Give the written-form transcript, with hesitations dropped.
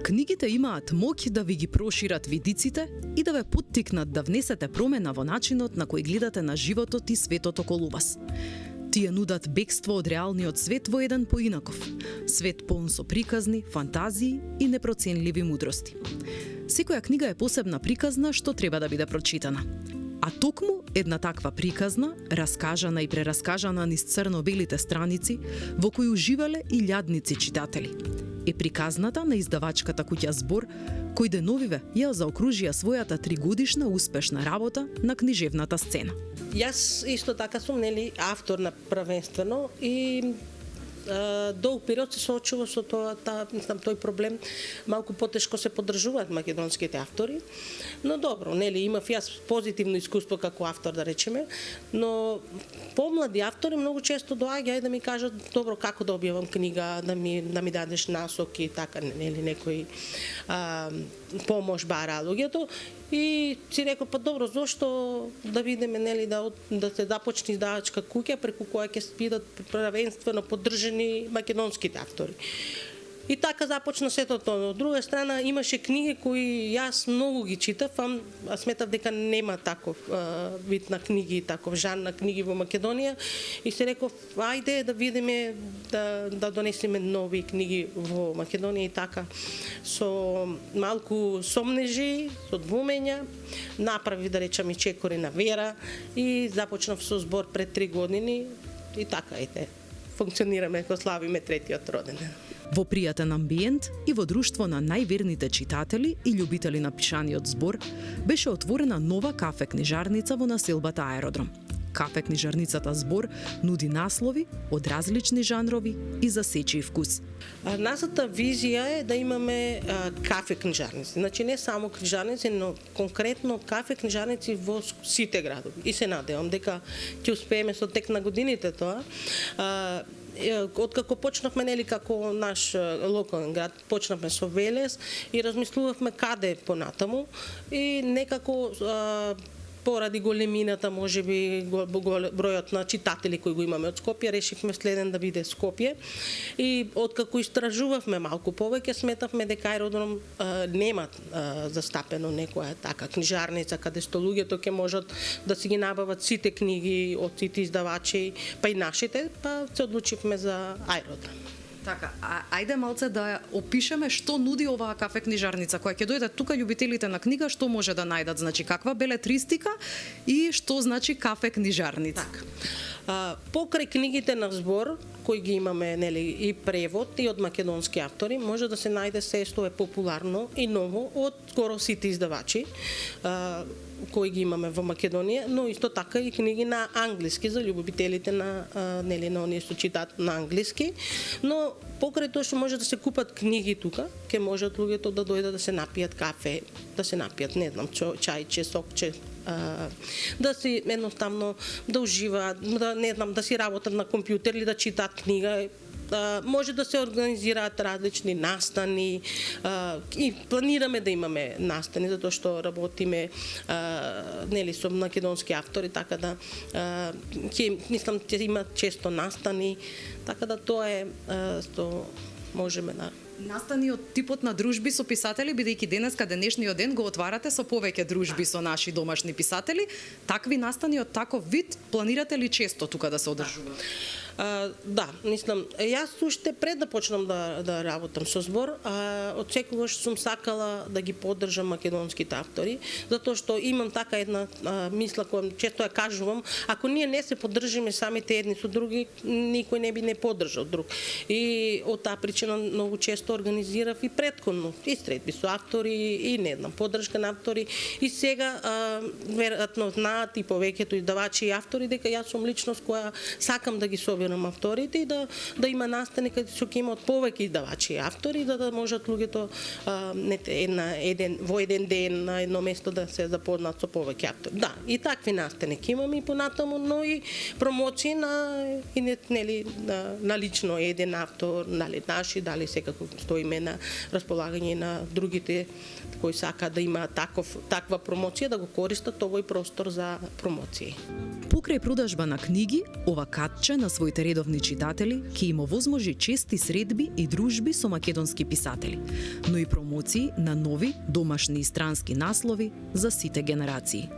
Книгите имаат моќ да ви ги прошират видиците и да ве поттикнат да внесете промена во начинот на кој гледате на животот и светот околу вас. Тие нудат бегство од реалниот свет во еден поинаков. Свет полн со приказни, фантазии и непроценливи мудрости. Секоја книга е посебна приказна што треба да биде прочитана. А токму една таква приказна, раскажана и прераскажана низ црно-белите страници, во кои уживале и илјадници читатели, е приказната на издавачката куќа Збор, кој деновиве ја заокружија својата 3-годишна успешна работа на книжевната сцена. Јас исто така сум автор на првенствено и долг период се соочува со тој проблем. Малку потешко се поддржуваат македонските автори, но добро, имав јас позитивно искуство како автор, да речеме, но помлади автори многу често доаѓаат да ми кажат добро како да објавам книга, да ми дадеш насоки, така некој помош бара луѓето. И си рекол, па добро, зошто да видиме да се започне издавачка куќа преку која ќе бидат првенствено поддржани македонските автори. И така започна сето тоа. Од друга страна имаше книги кои јас многу ги читав, а сметав дека нема таков вид на книги, таков жан на книги во Македонија и се реков ајде да видиме да донесеме нови книги во Македонија и така со малку сомнежи, со двумења, направи да речам и чекори на вера и започнав со Збор пред 3 години и така функционираме кога славиме 3-тиот роденден. Во пријатен амбиент и во друштво на најверните читатели и љубители на пишаниот Збор беше отворена нова кафе книжарница во населбата Аеродром. Кафе книжарницата Збор нуди наслови од различни жанрови и за сечи вкус. Нашата визија е да имаме кафе книжарници. Значи не само книжарници, но конкретно кафе книжарници во сите градови. И се надевам дека ќе успееме со тек на годините тоа. Откако почнавме како наш локален град, почнавме со Велес и размислувавме каде понатаму и некако поради големината, можеби бројот на читатели кои го имаме од Скопје, решивме следен да биде Скопје. И откако истражувавме малку повеќе, сметавме дека Аеродром нема застапено некоја така книжарница каде што луѓето ќе можат да си ги набават сите книги од сите издавачи, па и нашите, па се одлучивме за Аеродром. Така, ајде малце да опишеме што нуди оваа кафе книжарница, која ќе дојдат тука љубителите на книга, што може да најдат, значи каква белетристика и што значи кафе книжарница. Така. Покрај книгите на Збор, кои ги имаме и превод и од македонски автори, може да се најде се што е популарно и ново од скоро сите издавачи кои ги имаме во Македонија, но исто така и книги на англиски за љубителите на оние што читаат на англиски, но покрај тоа што може да се купат книги тука, ќе можат луѓето да дојдат да се напијат кафе, да се напијат, чајче, сокче, да си едноставно да уживаат, да си работат на компјутер или да читаат книга. Може да се организираат различни настани и планираме да имаме настани затоа што работиме со македонски автори, така да мислам ќе има често настани, така да тоа е што можеме да настани од типот на дружби со писатели, бидејќи денешниот ден го отварате со повеќе дружби со наши домашни писатели, такви настани од таков вид планирате ли често тука да се одржуваат? Да, мислам, јас уште пред да почнам да работам со Збор, од секогаш сум сакала да ги поддржам македонските автори, затоа што имам така една мисла која често ја кажувам, ако ние не се поддржиме самите едни со други, никој не би не поддржал друг. И од таа причина многу често организирав и претходно и средби со автори и поддршка на автори и сега веројатно знаат и повеќето издавачи и автори дека јас сум личност која сакам да ги собирам авторите и да има настани каде што ќе имаат повеќе издавачи и автори, да можат луѓето во еден ден на едно место да се запознаат со повеќе автори. Да, и такви настани ќе имаме и понатаму, но и промоции на лично еден автор, наши, дали секако стоиме на располагање на другите кои сака да има таква промоција, да го користат овој простор за промоции. Покрај продажба на книги, ова катче на своите своите редовни читатели ќе им овозможи чести средби и дружби со македонски писатели, но и промоции на нови домашни и странски наслови за сите генерации.